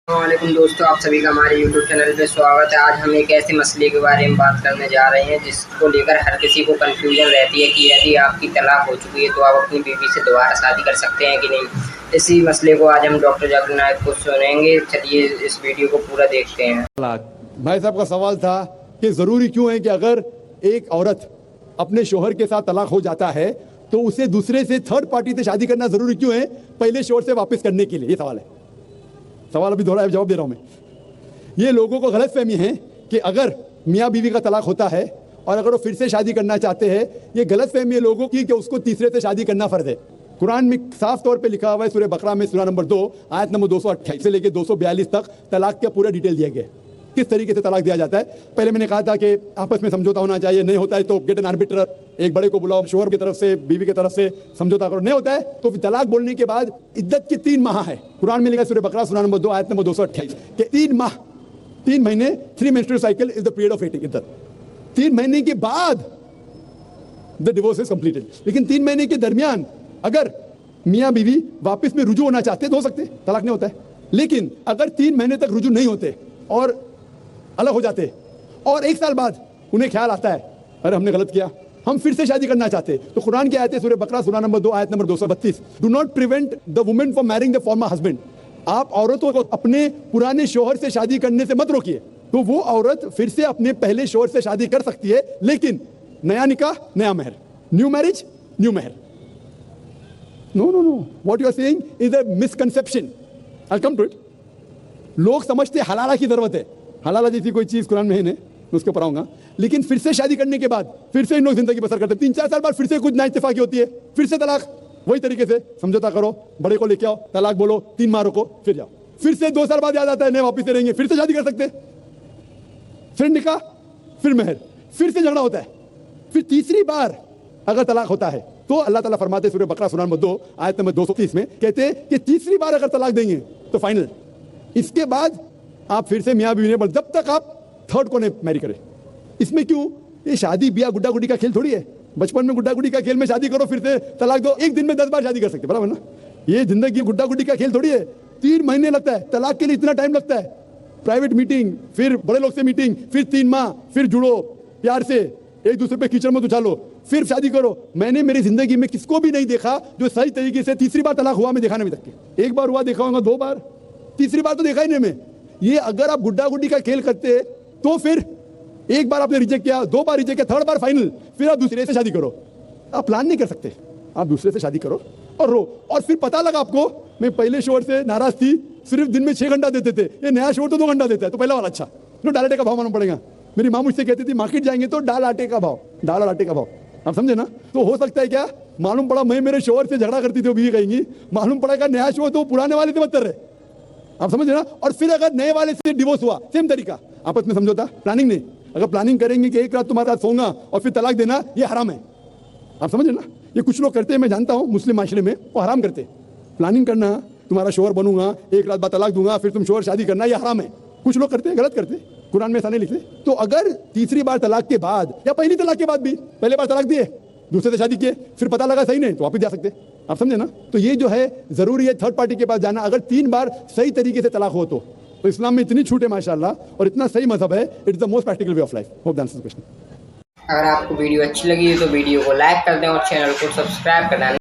वालेकुम दोस्तों, आप सभी का हमारे YouTube चैनल पे स्वागत है। आज हम एक ऐसे मसले के बारे में बात करने जा रहे हैं जिसको लेकर हर किसी को कंफ्यूजन रहती है कि यदि आपकी तलाक हो चुकी है तो आप अपनी बीवी से दोबारा शादी कर सकते हैं कि नहीं। इसी मसले को आज हम डॉक्टर जाकिर नायक को सुनेंगे। चलिए इस वीडियो को पूरा देखते हैं। भाई साहब का सवाल था कि ज़रूरी क्यों है कि अगर एक औरत अपने शोहर के साथ तलाक हो जाता है तो उसे दूसरे से थर्ड पार्टी से शादी करना ज़रूरी क्यों है पहले शोहर से वापस करने के लिए। ये सवाल है। सवाल अभी दोहरा जवाब दे रहा हूं मैं। ये लोगों को गलतफहमी है कि अगर मियाँ बीवी का तलाक होता है और अगर वो फिर से शादी करना चाहते हैं, ये गलतफहमी है लोगों की कि उसको तीसरे से शादी करना फर्ज है। कुरान में साफ तौर पे लिखा हुआ है, सूरह बकरा में सूरा नंबर 2 आयत नंबर 228 से लेकर 242 तक तलाक का पूरा डिटेल दिया गया है, किस तरीके से तलाक दिया जाता है। पहले मैंने कहा था कि आपस में समझौता होना चाहिए, नहीं होता है तो गेट एन आर्बिटर, एक बड़े को बुलाओ, शोहर की तरफ से बीवी की तरफ से समझौता करो, नहीं होता है तो तलाक बोलने के बाद इद्दत के 3 माह है। कुरान में लिखा है सूरह बकरा सूरा नंबर 2 आयत नंबर 228 के 3 माह, 3 महीने, 3 menstrual cycle is the period of waiting. इद्दत 3 महीने के बाद द डिवोर्स इज कंप्लीटेड। लेकिन 3 महीने के दरमियान अगर मियाँ बीवी वापस में रुजू होना चाहते तो हो सकते, तलाक नहीं होता है। लेकिन अगर 3 महीने तक रुजू नहीं होते और अलग हो जाते और 1 साल बाद उन्हें ख्याल आता है अरे हमने गलत किया, हम फिर से शादी करना चाहते, तो कुरान की आयत है सूरह बकरा सूरा नंबर 2 आयत number 232, do not prevent the women from marrying the former husband. आप औरतों को अपने पुराने शोहर से शादी करने से मत रोकिए। तो वो औरत फिर से अपने पहले शोहर से शादी कर सकती है, लेकिन नया निकाह नया मेहर, न्यू मैरिज न्यू मेहर। No no no, what you are saying is a misconception. I come to it. लोग समझते हलाला की जरूरत है, हलाला जैसी कोई चीज कुरान में है नहीं, मैं उसके ऊपर आऊंगा। लेकिन फिर से शादी करने के बाद फिर से इन लोग जिंदगी बसर करते, 3-4 साल बाद फिर से कुछ नाइत्तेफाकी होती है, फिर से तलाक। वही तरीके से समझौता करो, बड़े को लेके आओ, तलाक बोलो, 3 माह रुको, फिर जाओ, फिर से 2 साल बाद याद आता है नहीं वापिस से रहेंगे, फिर से शादी कर सकते, फिर निकाह, फिर मेहर, फिर से झगड़ा होता है। फिर तीसरी बार अगर तलाक होता है तो अल्लाह ताला फरमाते सूरह बकरा सूरा नंबर 2 आयत नंबर 230 में कहते हैं कि तीसरी बार अगर तलाक देंगे तो फाइनल। इसके बाद आप फिर से मियाँ बीवी ने, जब तक आप थर्ड को नहीं मैरी करें। इसमें क्यों? ये शादी ब्याह गुड्डा गुड्डी का खेल थोड़ी है। बचपन में गुड्डा गुड्डी का खेल में शादी करो फिर से तलाक दो, एक दिन में 10 बार शादी कर सकते, बराबर ना। ये जिंदगी गुड्डा गुड्डी का खेल थोड़ी है। 3 महीने लगता है तलाक के लिए, इतना टाइम लगता है। प्राइवेट मीटिंग, फिर बड़े लोग से मीटिंग, फिर 3 माह, फिर जुड़ो प्यार से, एक दूसरे पे कीचड़ में उछालो, फिर शादी करो। मैंने मेरी जिंदगी में किसको भी नहीं देखा जो सही तरीके से तीसरी बार तलाक हुआ, मैं देखा नहीं तक के। 1 बार हुआ देखा होगा, 2 बार, तीसरी बार तो देखा ही नहीं मैं। ये अगर आप गुड्डा गुड्डी का खेल करते तो फिर 1 बार आपने रिजेक्ट किया, 2 बार रिजेक्ट किया, 3rd बार फाइनल, फिर आप दूसरे से शादी करो। आप प्लान नहीं कर सकते, आप दूसरे से शादी करो और रो। और फिर पता लगा आपको मैं पहले शोहर से नाराज थी, सिर्फ दिन में 6 घंटा देते थे, ये नया शोहर तो 2 घंटा देता है, तो पहला वाला अच्छा, तो दाल आटे का भाव मालूम पड़ेगा। मेरी माँ मुझसे कहती थी मार्केट जाएंगे तो दाल आटे का भाव, दाल और आटे का भाव, आप समझे ना। तो हो सकता है क्या, मालूम पड़ा मैं मेरे शोहर से झगड़ा करती थी, वो बीवी कहेंगी, मालूम पड़ेगा नया शोहर तो पुराने वाले से बदतर है, आप समझ ना। और फिर अगर नए वाले से डिवोर्स हुआ, सेम तरीका, आपस में समझौता, प्लानिंग नहीं। अगर प्लानिंग करेंगे कि एक रात तुम्हारे साथ सोऊंगा और फिर तलाक देना, ये हराम है, आप समझ ना। ये कुछ लोग करते हैं, मैं जानता हूं मुस्लिम माशरे में, वो हराम करते हैं। प्लानिंग करना, तुम्हारा शोहर बनूंगा, एक रात बाद तलाक दूंगा, फिर तुम शोहर शादी करना, ये हराम है। कुछ लोग करते हैं, गलत करते हैं, कुरान में ऐसा नहीं लिखते। तो अगर तीसरी बार तलाक के बाद या पहली तलाक के बाद भी, पहले बार तलाक दिए, दूसरे से शादी किए, फिर पता लगा सही नहीं तो वापस जा सकते, आप समझे ना। तो ये जो है जरूरी है थर्ड पार्टी के पास जाना, अगर 3 बार सही तरीके से तलाक हो तो इस्लाम में इतनी छूट है माशाल्लाह, और इतना सही मजहब है, it is the most practical way of life. Hope that answers the question. अगर आपको वीडियो अच्छी लगी है तो वीडियो को लाइक कर दें और चैनल को सब्सक्राइब कर दें।